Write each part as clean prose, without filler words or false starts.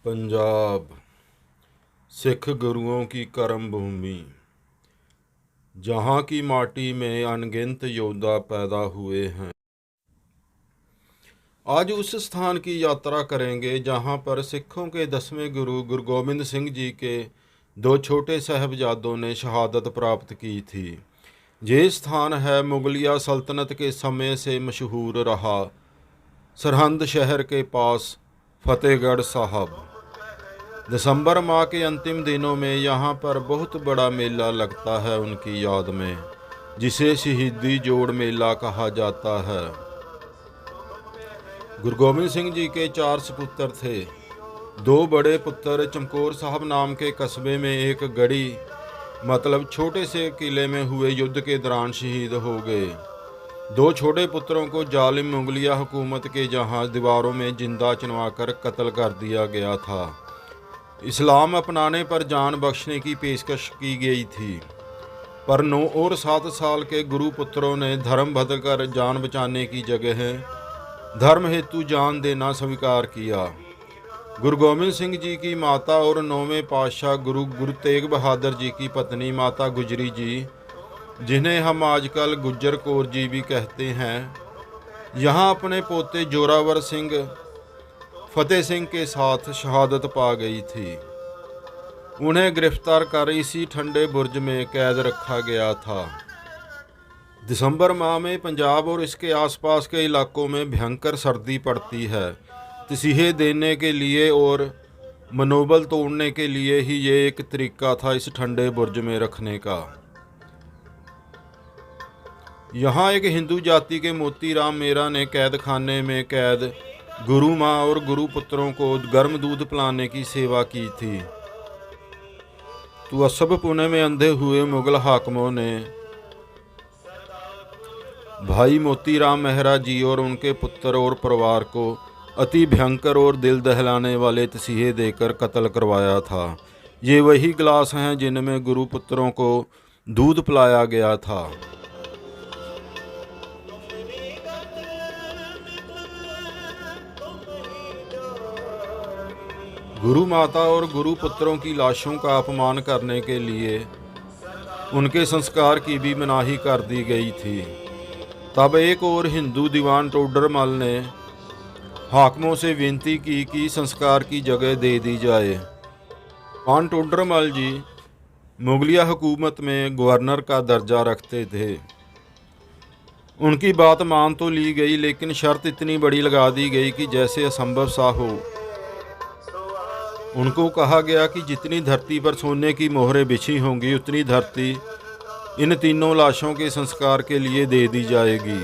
पंजाब सिख गुरुओं की कर्म भूमि, जहाँ की माटी में अनगिनत योद्धा पैदा हुए हैं। आज उस स्थान की यात्रा करेंगे जहाँ पर सिखों के 10वें गुरु गुरु गोबिंद सिंह जी के दो छोटे साहबजादों ने शहादत प्राप्त की थी। ये स्थान है मुगलिया सल्तनत के समय से मशहूर रहा सरहंद शहर के पास फतेहगढ़ साहब। दिसंबर माह के अंतिम दिनों में यहाँ पर बहुत बड़ा मेला लगता है उनकी याद में, जिसे शहीदी जोड़ मेला कहा जाता है। गुरु गोबिंद सिंह जी के 4 सपुत्र थे। 2 बड़े पुत्र चमकौर साहब नाम के कस्बे में एक गढ़ी मतलब छोटे से किले में हुए युद्ध के दौरान शहीद हो गए। 2 छोटे पुत्रों को जालिम मुगलिया हुकूमत के जहाज दीवारों में जिंदा चुनवाकर कत्ल कर दिया गया था। इस्लाम अपनाने पर जान बख्शने की पेशकश की गई थी, पर 9 और 7 साल के गुरु पुत्रों ने धर्म बदल कर जान बचाने की जगह धर्म हेतु जान देना स्वीकार किया। गुरु गोबिंद सिंह जी की माता और 9वें पातशाह गुरु तेग बहादुर जी की पत्नी माता गुजरी जी, जिन्हें हम आजकल गुज्जर कौर जी भी कहते हैं, यहाँ अपने पोते जोरावर सिंह फतेह सिंह के साथ शहादत पा गई थी। उन्हें गिरफ्तार कर इसी ठंडे बुर्ज में कैद रखा गया था। दिसंबर माह में पंजाब और इसके आसपास के इलाकों में भयंकर सर्दी पड़ती है। तसीहे देने के लिए और मनोबल तोड़ने के लिए ही ये एक तरीका था इस ठंडे बुर्ज में रखने का। यहाँ एक हिंदू जाति के मोतीराम मेहरा ने कैद खाने में कैद गुरु माँ और गुरु पुत्रों को गर्म दूध पिलाने की सेवा की थी। तो असब पुणे में अंधे हुए मुगल हाकिमों ने भाई मोतीराम मेहरा जी और उनके पुत्र और परिवार को अति भयंकर और दिल दहलाने वाले तसीहे देकर कत्ल करवाया था। ये वही गिलास हैं जिनमें गुरु पुत्रों को दूध पिलाया गया था। गुरु माता और गुरु पुत्रों की लाशों का अपमान करने के लिए उनके संस्कार की भी मनाही कर दी गई थी। तब एक और हिंदू दीवान टोडरमल ने हाकिमों से विनती की कि संस्कार की जगह दे दी जाए। दीवान टोडरमल जी मुगलिया हुकूमत में गवर्नर का दर्जा रखते थे। उनकी बात मान तो ली गई, लेकिन शर्त इतनी बड़ी लगा दी गई कि जैसे असंभव सा हो। उनको कहा गया कि जितनी धरती पर सोने की मोहरें बिछी होंगी उतनी धरती इन तीनों लाशों के संस्कार के लिए दे दी जाएगी।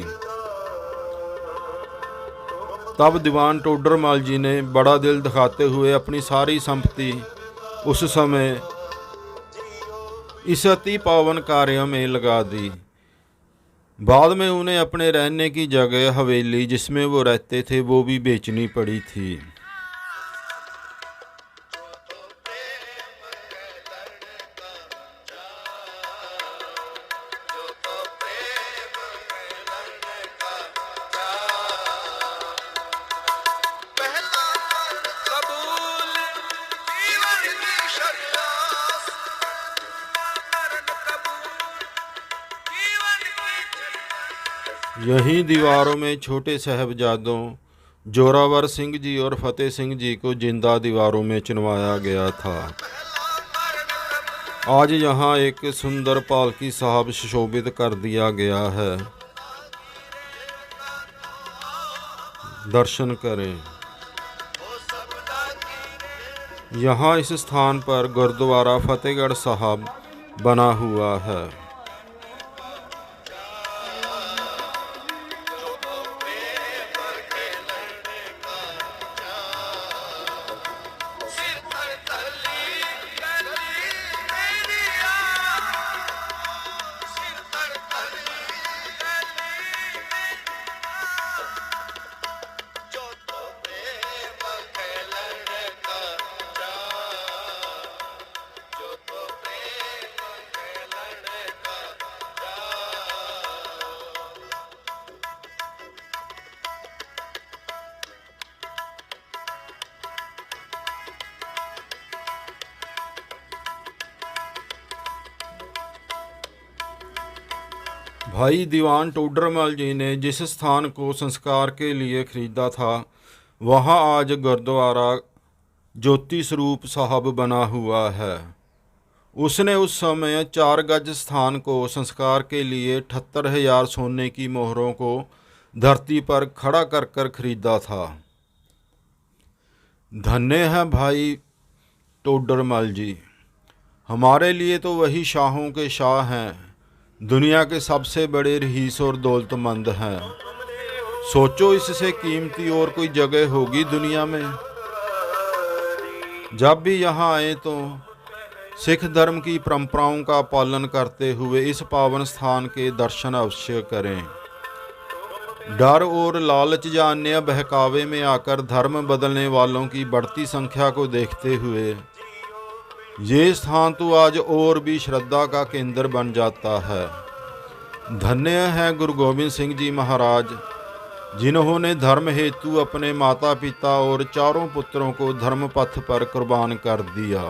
तब दीवान टोडरमल जी ने बड़ा दिल दिखाते हुए अपनी सारी संपत्ति उस समय इस अति पावन कार्य में लगा दी। बाद में उन्हें अपने रहने की जगह हवेली जिसमें वो रहते थे वो भी बेचनी पड़ी थी। यहीं दीवारों में छोटे साहबजादों जोरावर सिंह जी और फतेह सिंह जी को जिंदा दीवारों में चुनवाया गया था। आज यहाँ एक सुंदर पालकी साहब सुशोभित कर दिया गया है, दर्शन करें। यहाँ इस स्थान पर गुरुद्वारा फतेहगढ़ साहब बना हुआ है। भाई दीवान टोडरमल जी ने जिस स्थान को संस्कार के लिए खरीदा था वहाँ आज गुरुद्वारा ज्योति स्वरूप साहब बना हुआ है। उसने उस समय 4 गज स्थान को संस्कार के लिए 78,000 सोने की मोहरों को धरती पर खड़ा कर कर खरीदा था। धन्य है भाई टोडरमल जी, हमारे लिए तो वही शाहों के शाह हैं, दुनिया के सबसे बड़े रईस और दौलतमंद हैं। सोचो इससे कीमती और कोई जगह होगी दुनिया में। जब भी यहाँ आए तो सिख धर्म की परंपराओं का पालन करते हुए इस पावन स्थान के दर्शन अवश्य करें। डर और लालच या अन्य बहकावे में आकर धर्म बदलने वालों की बढ़ती संख्या को देखते हुए ये स्थान तो आज और भी श्रद्धा का केंद्र बन जाता है। धन्य है गुरु गोबिंद सिंह जी महाराज, जिन्होंने धर्म हेतु अपने माता पिता और चारों पुत्रों को धर्म पथ पर कुर्बान कर दिया।